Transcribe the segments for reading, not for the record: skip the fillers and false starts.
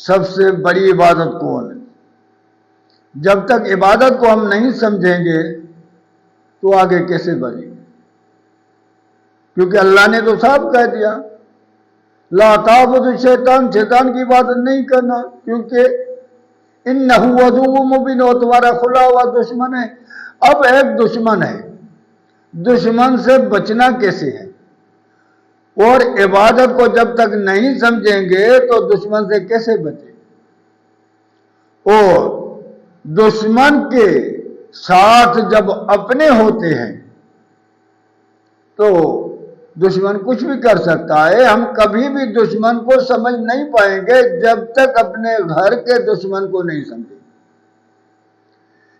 سب سے بڑی عبادت کون ہے؟ جب تک عبادت کو ہم نہیں سمجھیں گے تو آگے کیسے بڑھیں گے؟ کیونکہ اللہ نے تو صاف کہہ دیا لا تعبدوا الشیطان، شیطان کی عبادت نہیں کرنا، کیونکہ انہ عدو مبین، وہ تمہارا کھلا ہوا دشمن ہے۔ اب ایک دشمن ہے، دشمن سے بچنا کیسے ہے؟ اور عبادت کو جب تک نہیں سمجھیں گے تو دشمن سے کیسے بچیں؟ اور دشمن کے ساتھ جب اپنے ہوتے ہیں تو دشمن کچھ بھی کر سکتا ہے۔ ہم کبھی بھی دشمن کو سمجھ نہیں پائیں گے جب تک اپنے گھر کے دشمن کو نہیں سمجھیں،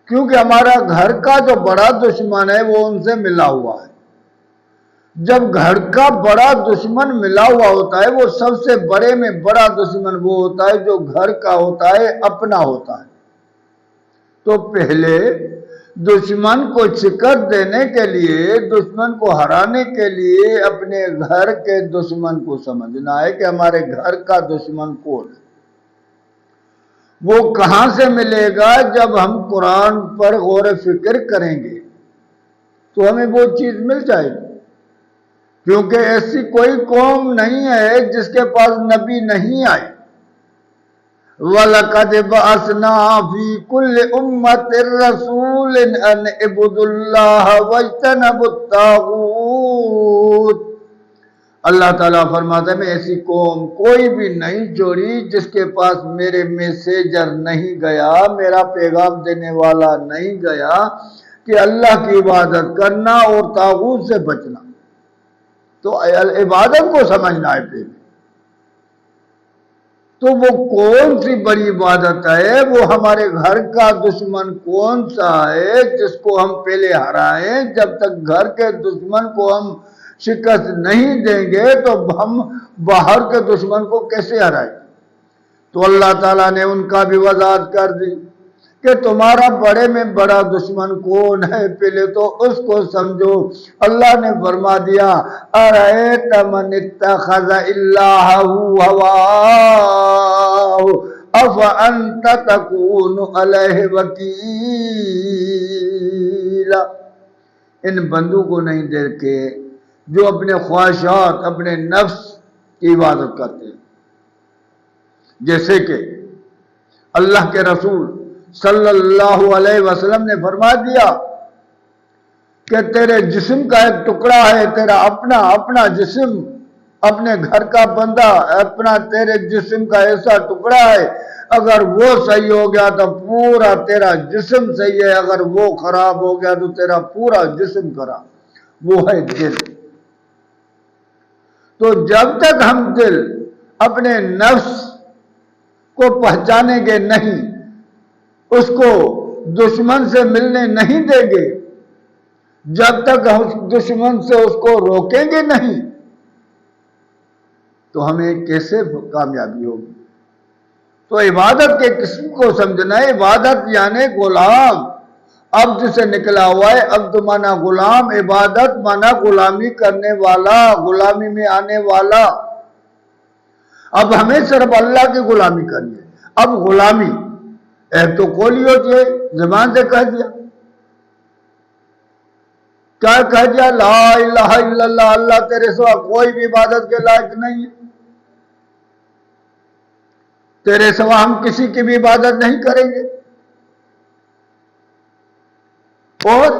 کیونکہ ہمارا گھر کا جو بڑا دشمن ہے وہ ان سے ملا ہوا ہے۔ جب گھر کا بڑا دشمن ملا ہوا ہوتا ہے، وہ سب سے بڑے میں بڑا دشمن وہ ہوتا ہے جو گھر کا ہوتا ہے، اپنا ہوتا ہے۔ تو پہلے دشمن کو شکست دینے کے لیے، دشمن کو ہرانے کے لیے اپنے گھر کے دشمن کو سمجھنا ہے کہ ہمارے گھر کا دشمن کون ہے۔ وہ کہاں سے ملے گا؟ جب ہم قرآن پر غور و فکر کریں گے تو ہمیں وہ چیز مل جائے گی، کیونکہ ایسی کوئی قوم نہیں ہے جس کے پاس نبی نہیں آئے۔ وَلَقَدْ بَعَثْنَا فِي كُلِّ أُمَّةٍ رَسُولًا أَنِ اعْبُدُوا اللَّهَ وَاجْتَنِبُوا الطَّاغُوتَ۔ اللہ تعالیٰ فرماتا ہے میں ایسی قوم کوئی بھی نہیں چھوڑی جس کے پاس میرے میسنجر نہیں گیا، میرا پیغام دینے والا نہیں گیا کہ اللہ کی عبادت کرنا اور طاغوت سے بچنا۔ تو عبادت کو سمجھنا ہے پہلے۔ تو وہ کون سی بڑی عبادت ہے؟ وہ ہمارے گھر کا دشمن کون سا ہے جس کو ہم پہلے ہرائیں؟ جب تک گھر کے دشمن کو ہم شکست نہیں دیں گے تو ہم باہر کے دشمن کو کیسے ہرائیں؟ تو اللہ تعالیٰ نے ان کا بھی وضاحت کر دی کہ تمہارا بڑے میں بڑا دشمن کون ہے، پہلے تو اس کو سمجھو۔ اللہ نے فرما دیا ارأیت من اتخذ الہہ ہواہ افانت تکون علیہ وکیلا۔ ان بندوں کو نہیں دیکھے جو اپنے خواہشات، اپنے نفس کی عبادت کرتے ہیں، جیسے کہ اللہ کے رسول صلی اللہ علیہ وسلم نے فرما دیا کہ تیرے جسم کا ایک ٹکڑا ہے، تیرا اپنا جسم، اپنے گھر کا بندہ، اپنا تیرے جسم کا ایسا ٹکڑا ہے، اگر وہ صحیح ہو گیا تو پورا تیرا جسم صحیح ہے، اگر وہ خراب ہو گیا تو تیرا پورا جسم خراب۔ وہ ہے دل۔ تو جب تک ہم دل اپنے نفس کو پہچانیں گے نہیں، اس کو دشمن سے ملنے نہیں دیں گے، جب تک ہم دشمن سے اس کو روکیں گے نہیں تو ہمیں کیسے کامیابی ہوگی؟ تو عبادت کے قسم کو سمجھنا ہے۔ عبادت یعنی غلام، عبد سے نکلا ہوا ہے۔ عبد مانا غلام، عبادت مانا غلامی کرنے والا، غلامی میں آنے والا۔ اب ہمیں صرف اللہ کی غلامی کرنی ہے۔ اب غلامی ایک تو قولی ہوتی ہے، زبان سے کہہ دیا، کیا کہہ دیا؟ لا الہ الا اللہ، اللہ تیرے سوا کوئی بھی عبادت کے لائق نہیں ہے، تیرے سوا ہم کسی کی بھی عبادت نہیں کریں گے۔ اور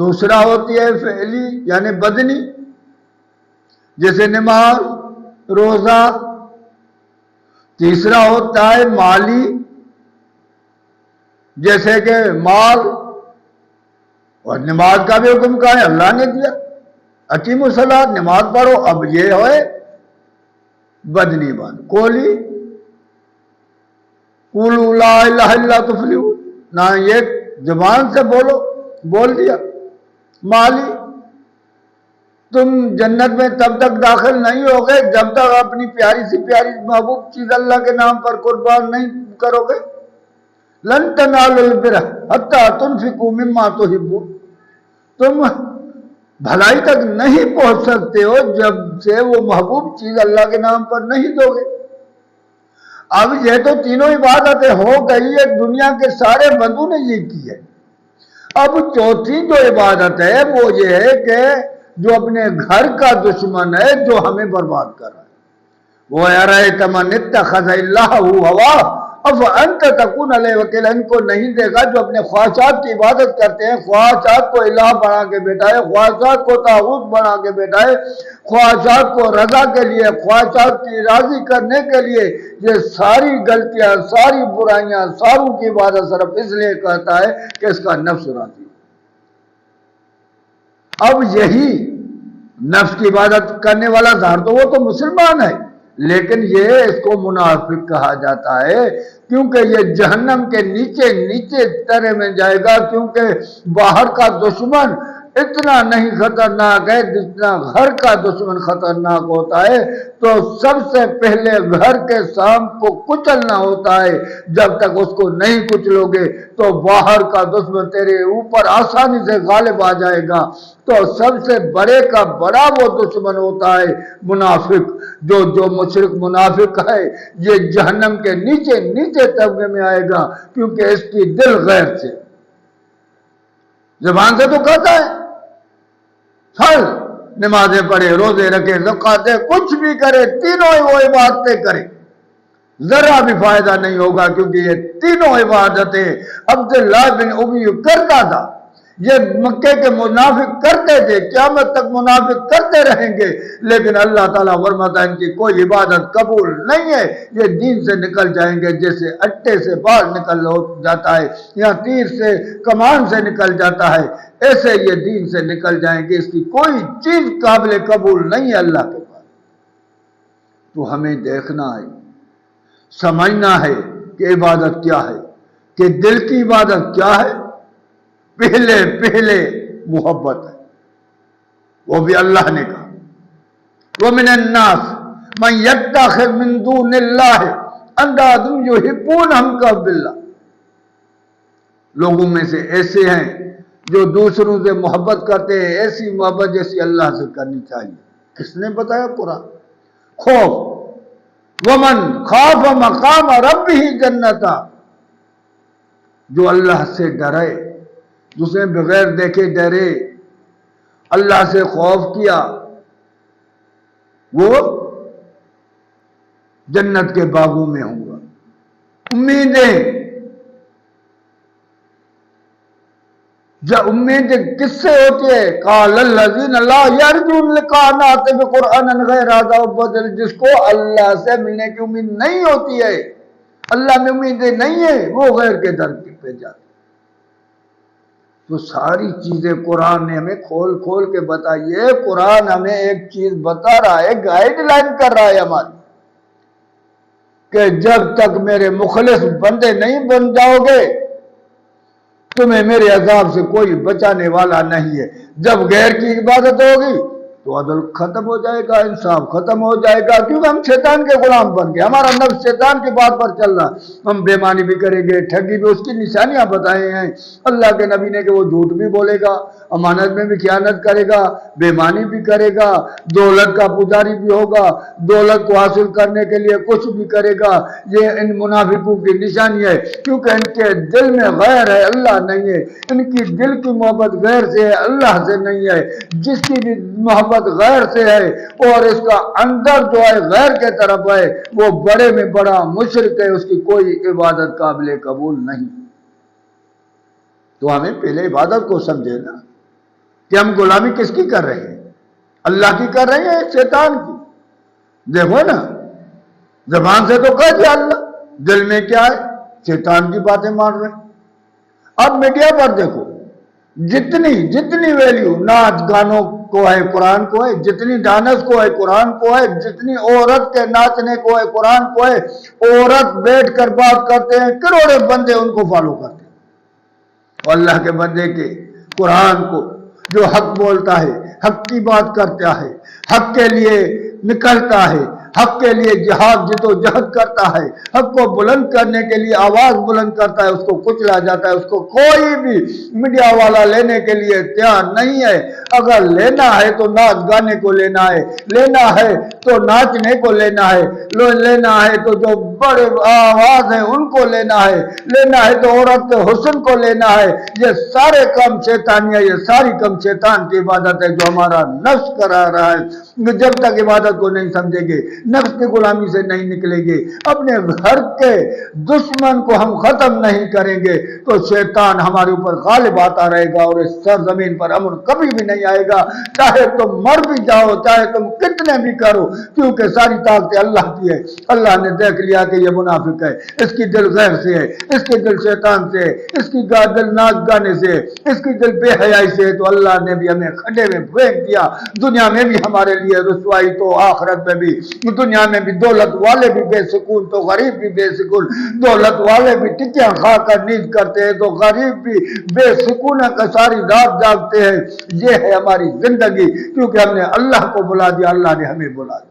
دوسرا ہوتی ہے فعلی یعنی بدنی، جیسے نماز، روزہ۔ تیسرا ہوتا ہے مالی، جیسے کہ مال، اور نماز کا بھی حکم کہا ہے اللہ نے دیا، اقیموا الصلاۃ، نماز پڑھو۔ اب یہ ہوئے بدنی بات۔ قولی، قولوا لا الہ الا تفلحوا، نہ یہ زبان سے بولو، بول دیا۔ مالی، تم جنت میں تب تک داخل نہیں ہوگے جب تک اپنی پیاری سی پیاری محبوب چیز اللہ کے نام پر قربان نہیں کرو گے۔ لن تنالوا البر حتی تنفقوا مما تحبون، تم بھلائی تک نہیں پہنچ سکتے ہو جب سے وہ محبوب چیز اللہ کے نام پر نہیں دو گے۔ اب یہ تو تینوں عبادتیں ہو گئی ہے، دنیا کے سارے بندوں نے یہ کی ہے۔ اب چوتھی جو عبادت ہے وہ یہ ہے کہ جو اپنے گھر کا دشمن ہے، جو ہمیں برباد کر رہا ہے، وہ ارأیت من اتخذ الہ ہوا افانت تکون علیہ وکیلا، ان کو نہیں دیکھا جو اپنے خواہشات کی عبادت کرتے ہیں، خواہشات کو الہ بنا کے بیٹھائے، خواہشات کو طاغوت بنا کے بیٹھائے، خواہشات کو رضا کے لیے، خواہشات کی راضی کرنے کے لیے یہ ساری غلطیاں، ساری برائیاں، ساروں کی عبادت صرف اس لیے کرتا ہے کہ اس کا نفس راضی۔ اب یہی نفس کی عبادت کرنے والا ظاہر تو وہ تو مسلمان ہے، لیکن یہ اس کو منافق کہا جاتا ہے، کیونکہ یہ جہنم کے نیچے نیچے ترے میں جائے گا، کیونکہ باہر کا دشمن اتنا نہیں خطرناک ہے جتنا گھر کا دشمن خطرناک ہوتا ہے۔ تو سب سے پہلے گھر کے سام کو کچلنا ہوتا ہے، جب تک اس کو نہیں کچلو گے تو باہر کا دشمن تیرے اوپر آسانی سے غالب آ جائے گا۔ تو سب سے بڑے کا بڑا وہ دشمن ہوتا ہے منافق، جو مشرک منافق ہے یہ جہنم کے نیچے نیچے طبقے میں آئے گا، کیونکہ اس کی دل غیر سے، زبان سے تو کہتا ہے ہر نمازیں پڑھے، روزے رکھے، زکات دے، کچھ بھی کرے، تینوں ہی وہ عبادتیں کرے، ذرا بھی فائدہ نہیں ہوگا، کیونکہ یہ تینوں عبادتیں عبداللہ بن ابی کرتا تھا، یہ مکے کے منافق کرتے تھے، قیامت تک منافق کرتے رہیں گے، لیکن اللہ تعالیٰ فرماتا ہے ان کی کوئی عبادت قبول نہیں ہے، یہ دین سے نکل جائیں گے جیسے اٹے سے باہر نکل جاتا ہے یا تیر سے کمان سے نکل جاتا ہے، ایسے یہ دین سے نکل جائیں گے، اس کی کوئی چیز قابل قبول نہیں ہے اللہ کے پاس۔ تو ہمیں دیکھنا ہے، سمجھنا ہے کہ عبادت کیا ہے، کہ دل کی عبادت کیا ہے۔ پہلے محبت ہے، وہ بھی اللہ نے کہا وَمِنَ النَّاسِ مَن يَتَّخِذُ مِن دُونِ اللَّهِ أَندَادًا يُحِبُّونَهُمْ كَحُبِّ اللَّهِ، لوگوں میں سے ایسے ہیں جو دوسروں سے محبت کرتے ہیں، ایسی محبت جیسی اللہ سے کرنی چاہیے۔ کس نے بتایا؟ قرآن۔ خوف، وَمَن خَافَ مَقَامَ رَبِّهِ جَنَّتَانِ، جو اللہ سے ڈرے، جسے بغیر دیکھے ڈرے، اللہ سے خوف کیا، وہ جنت کے باغوں میں ہوں گا۔ امیدیں کس سے ہوتی ہے؟ قال الذین لا یرجون لقاءنا ائت بقرآن غیر ھذا وبدل، جس کو اللہ سے ملنے کی امید نہیں ہوتی ہے، اللہ میں امیدیں نہیں ہے، وہ غیر کے در پہ جاتے۔ تو ساری چیزیں قرآن نے ہمیں کھول کھول کے بتائیے، قرآن ہمیں ایک چیز بتا رہا ہے، گائیڈ لائن کر رہا ہے ہماری، کہ جب تک میرے مخلص بندے نہیں بن جاؤ گے تمہیں میرے عذاب سے کوئی بچانے والا نہیں ہے۔ جب غیر کی عبادت ہوگی تو عدل ختم ہو جائے گا، انصاف ختم ہو جائے گا، کیونکہ ہم شیطان کے غلام بن گئے، ہمارا نفس شیطان کی بات پر چل رہا، ہم بے معنی بھی کریں گے، ٹھگی بھی، اس کی نشانیاں بتائے ہیں اللہ کے نبی نے کہ وہ جھوٹ بھی بولے گا، امانت میں بھی خیانت کرے گا، بے معنی بھی کرے گا، دولت کا پجاری بھی ہوگا، دولت کو حاصل کرنے کے لیے کچھ بھی کرے گا۔ یہ ان منافقوں کی نشانی ہے، کیونکہ ان کے دل میں غیر ہے، اللہ نہیں ہے، ان کی دل کی محبت غیر سے ہے، اللہ سے نہیں ہے۔ جس کی بھی محبت غیر سے ہے اور اس کا اندر جو ہے غیر کے طرف ہے، وہ بڑے میں بڑا مشرک ہے، اس کی کوئی عبادت قابل قبول نہیں۔ تو ہمیں پہلے عبادت کو سمجھے نا، کہ ہم غلامی کس کی کر رہے ہیں؟ اللہ کی کر رہے ہیں، شیطان کی؟ دیکھو نا، زبان سے تو کہہ دیا اللہ، دل میں کیا ہے؟ شیطان کی باتیں مان رہے ہیں۔ اب میڈیا پر دیکھو، جتنی ویلیو ناچ گانوں کو ہے قرآن کو ہے، جتنی ڈانس کو ہے قرآن کو ہے، جتنی عورت کے ناچنے کو ہے قرآن کو ہے، عورت بیٹھ کر بات کرتے ہیں، کروڑے بندے ان کو فالو کرتے ہیں، اور اللہ کے بندے کے قرآن کو جو حق بولتا ہے، حق کی بات کرتا ہے، حق کے لیے نکلتا ہے، حق کے لیے جہاد جدوجہد کرتا ہے، حق کو بلند کرنے کے لیے آواز بلند کرتا ہے، اس کو کچلا جاتا ہے، اس کو کوئی بھی میڈیا والا لینے کے لیے تیار نہیں ہے۔ اگر لینا ہے تو ناچ گانے کو لینا ہے، لینا ہے تو ناچنے کو لینا ہے، لینا ہے تو جو بڑے آواز ہیں ان کو لینا ہے، لینا ہے تو عورت کے حسن کو لینا ہے۔ یہ سارے کام شیطانیہ، یہ ساری کام شیطان کی عبادت ہے جو ہمارا نفس کرا رہا ہے۔ جب تک عبادت کو نہیں سمجھیں گے، نفس کی غلامی سے نہیں نکلیں گے، اپنے گھر کے دشمن کو ہم ختم نہیں کریں گے تو شیطان ہمارے اوپر غالب آتا رہے گا اور اس سرزمین پر امن کبھی بھی نہیں آئے گا، چاہے تم مر بھی جاؤ، چاہے تم کتنے بھی کرو، کیونکہ ساری طاقتیں اللہ کی ہے۔ اللہ نے دیکھ لیا کہ یہ منافق ہے، اس کی دل غیر سے ہے، اس کی دل شیطان سے ہے، اس کی دل ناچ گانے سے ہے، اس کی دل بے حیائی سے ہے، تو اللہ نے بھی ہمیں کھڈے میں پھینک دیا۔ دنیا میں بھی ہمارے لیے رسوائی تو آخرت میں بھی۔ دنیا میں بھی دولت والے بھی بے سکون تو غریب بھی بے سکون، دولت والے بھی ٹکیاں کھا کر نیند کرتے ہیں تو غریب بھی بے سکون کا ساری رات جاگتے ہیں۔ یہ ہے ہماری زندگی، کیونکہ ہم نے اللہ کو بلا دیا، اللہ نے ہمیں بلا دیا۔